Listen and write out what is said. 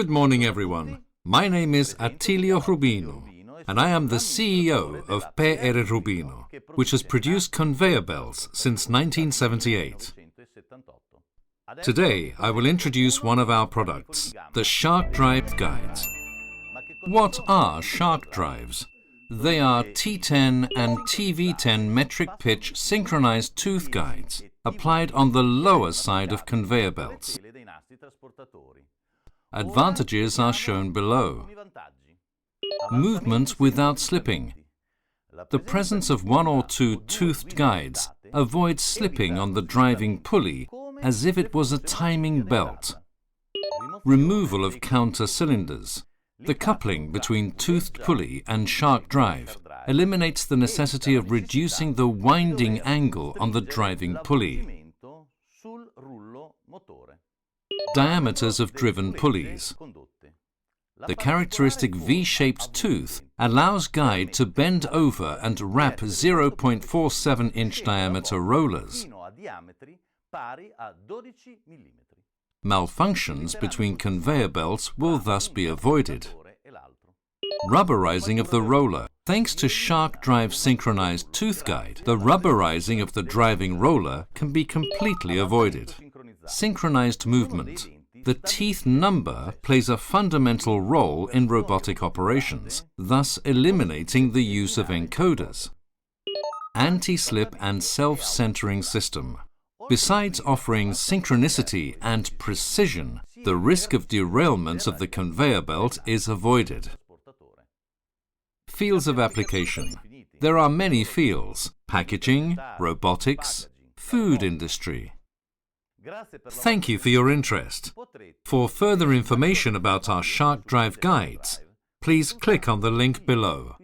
Good morning, everyone. My name is Attilio Rubino, and I am the CEO of PR Rubino, which has produced conveyor belts since 1978. Today, I will introduce one of our products, the SharkDrive guides. What are SharkDrives? They are T10 and TV10 metric pitch synchronized tooth guides applied on the lower side of conveyor belts. Advantages are shown below. Movement without slipping. The presence of one or two toothed guides avoids slipping on the driving pulley as if it was a timing belt. Removal of counter cylinders. The coupling between toothed pulley and SharkDrive eliminates the necessity of reducing the winding angle on the driving pulley. Diameters of driven pulleys. The characteristic V-shaped tooth allows guide to bend over and wrap 0.47-inch diameter rollers. Malfunctions between conveyor belts will thus be avoided. Rubberizing of the roller. Thanks to SharkDrive synchronized tooth guide, the rubberizing of the driving roller can be completely avoided. Synchronized movement. The teeth number plays a fundamental role in robotic operations, thus eliminating the use of encoders. Anti-slip and self-centering system. Besides offering synchronicity and precision, the risk of derailment of the conveyor belt is avoided. Fields of application. There are many fields: packaging, robotics, food industry. Thank you for your interest. For further information about our SharkDrive guides, please click on the link below.